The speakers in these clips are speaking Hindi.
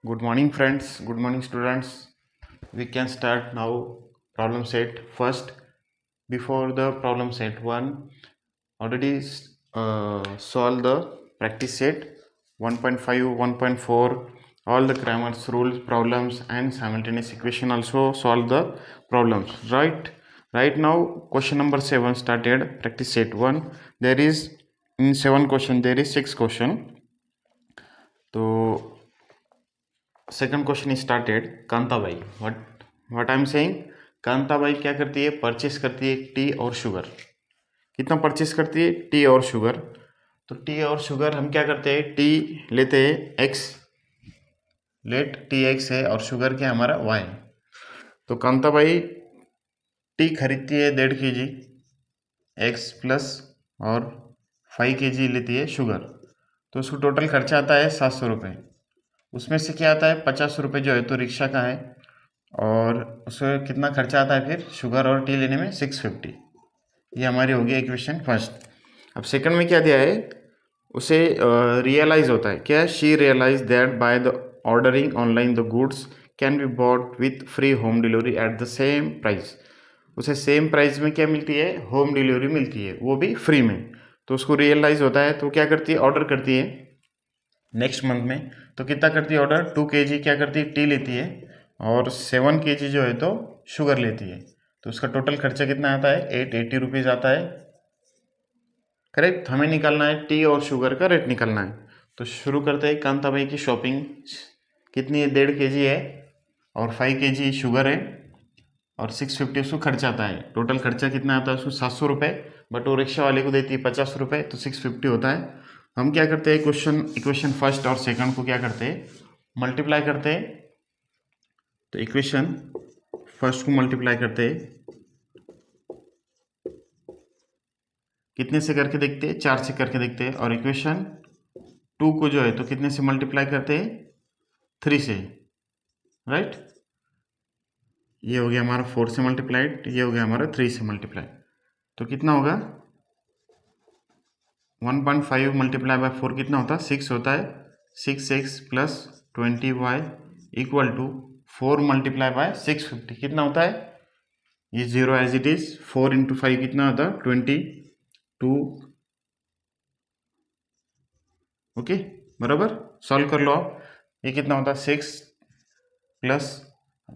Good morning, friends. Good morning, students. We can start now. Problem set first. Before the problem set one, already solve the practice set 1.5, 1.4, all the grammar's rules, problems, and simultaneous equation. Also solve the problems. Right now, question number 7 started. Practice set 1. There is in 7 question. There is 6 question. So second question is started. Kantabai, what I am saying, Kantabai क्या करती है? परचेस करती है टी और शुगर. कितना परचेस करती है? टी और शुगर. तो टी और शुगर हम क्या करते हैं? टी लेते हैं एक्स, लेट टी एक्स है और शुगर क्या हमारा वाई. तो कांताबाई टी खरीदती है 1.5 kg एक्स प्लस और 5 kg लेती है शुगर. तो उसको टोटल खर्चा आता है 700 रुपये. उसमें से क्या आता है? 50 रुपये जो है तो रिक्शा का है, और उसमें कितना खर्चा आता है फिर शुगर और टी लेने में? 650. ये हमारी होगी इक्वेशन फर्स्ट. अब सेकंड में क्या दिया है? उसे रियलाइज होता है क्या? She realise that by the ordering online the goods can be bought with free home delivery at the same price. उसे सेम प्राइस में क्या मिलती है? होम डिलीवरी मिलती है, वो भी फ्री में. तो उसको रियलाइज होता है तो क्या करती है? ऑर्डर करती है नेक्स्ट मंथ में. तो कितना करती है ऑर्डर? 2 kg क्या करती है? टी लेती है, और 7 kg जो है तो शुगर लेती है. तो उसका टोटल खर्चा कितना आता है? 880 रुपीज़ आता है. करेक्ट. हमें निकालना है टी और शुगर का रेट निकालना है. तो शुरू करते हैं. कांताबाई की शॉपिंग कितनी है? 1.5 kg है और 5 kg शुगर है और 650 उसको खर्चा आता है. टोटल खर्चा कितना आता है उसको? 700 रुपये. बट वो रिक्शा वाले को देती है 50 रुपये, तो 650 होता है. हम क्या करते हैं? इक्वेशन फर्स्ट और सेकंड को क्या करते हैं? मल्टीप्लाई करते हैं. तो इक्वेशन फर्स्ट को मल्टीप्लाई करते हैं. कितने से करके देखते हैं? 4 से करके देखते हैं. और इक्वेशन 2 को जो है तो कितने से मल्टीप्लाई करते हैं? 3 से. राइट. ये हो गया हमारा 4 से मल्टीप्लाइड, ये हो गया हमारा 3 से मल्टीप्लाई. तो कितना होगा? 1.5 मल्टीप्लाई बाय 4 कितना होता है? 6 होता है. 6x plus 20y equal to 4 multiply by 650 कितना होता है? ये 0 एज इट इज. 4 इंटू 5 कितना होता है? 22. ओके, बराबर. सॉल्व कर लो आप. ये कितना होता है? 6 plus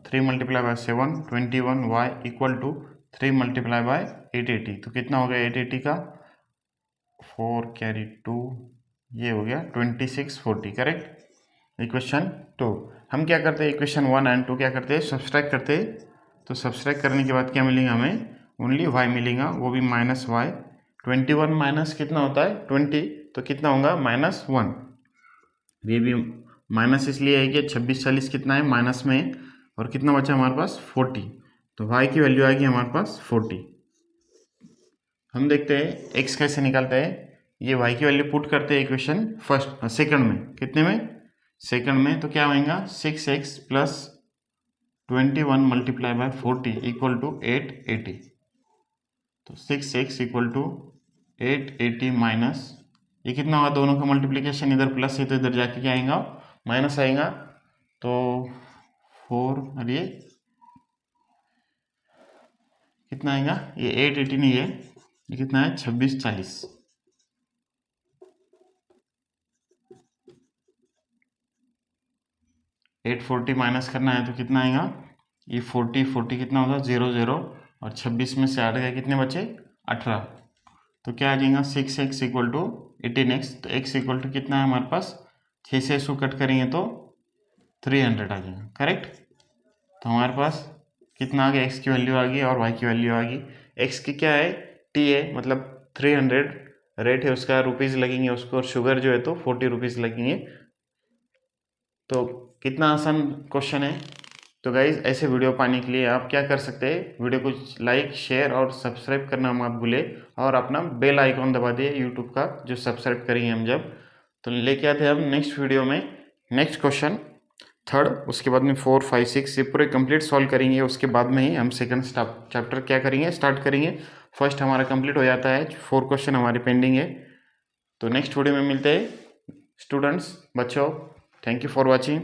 3 multiply by 7 21y equal to 3 multiply by 880. तो कितना हो गया 880 का? 4 कैरी 2, ये हो गया 2640. करेक्ट. इक्वेशन 2. हम क्या करते हैं? इक्वेशन 1 एंड 2 क्या करते हैं? सब्सट्रैक्ट करते हैं. तो सब्सट्रैक्ट करने के बाद क्या मिलेगा हमें? ओनली y मिलेगा, वो भी माइनस y. 21 माइनस कितना होता है? 20. तो कितना होगा? -1. ये भी माइनस इसलिए है कि 26 40 कितना है? माइनस में है. और कितना बचा हमारे पास? 40. तो y की वैल्यू आएगी हमारे पास 40. हम देखते हैं x कैसे निकालते हैं. ये y की वैल्यू पुट करते हैं इक्वेशन फर्स्ट सेकंड में. कितने में? सेकंड में. तो क्या होगा? 6x plus 21 multiply by 40 equal to 880. तो 6x इक्वल टू 880 माइनस, ये कितना होगा? दोनों का मल्टीप्लिकेशन, इधर प्लस है तो इधर जाके क्या आएगा? माइनस आएगा. तो 4, और ये कितना आएगा? ये 880 नहीं है, ये कितना है? 2640. एट 40 माइनस करना है तो कितना आएगा? ये 40 कितना होगा? 0 0. और 26 में से 8 गए, कितने बचे? 18. तो क्या आ जाएगा? 6x equal to 18x. तो x इक्वल टू कितना है हमारे पास? 6 से इसको कट करेंगे तो 300 आ जाएगा. करेक्ट. तो हमारे पास कितना आ गया? x की वैल्यू आ गई और y की वैल्यू आ गई. x की क्या है? t है, मतलब 300 रेट है उसका, रुपीज़ लगेंगे उसको, और शुगर जो है तो 40 रुपीज़ लगेंगे. तो कितना आसान क्वेश्चन है. तो गाइज ऐसे वीडियो पाने के लिए आप क्या कर सकते हैं? वीडियो को लाइक, शेयर और सब्सक्राइब करना मत भूले, और अपना बेल आइकॉन दबा दिए यूट्यूब का, जो सब्सक्राइब करेंगे हम जब. तो लेके आते हैं हम नेक्स्ट वीडियो में नेक्स्ट क्वेश्चन थर्ड. उसके बाद में 4 5 6 ये पूरे कंप्लीट सॉल्व करेंगे. उसके बाद में ही हम सेकंड चैप्टर क्या करेंगे? स्टार्ट करेंगे. फर्स्ट हमारा कंप्लीट हो जाता है, 4 क्वेश्चन हमारे पेंडिंग है. तो नेक्स्ट वीडियो में मिलते हैं स्टूडेंट्स, बच्चों. Thank you for watching.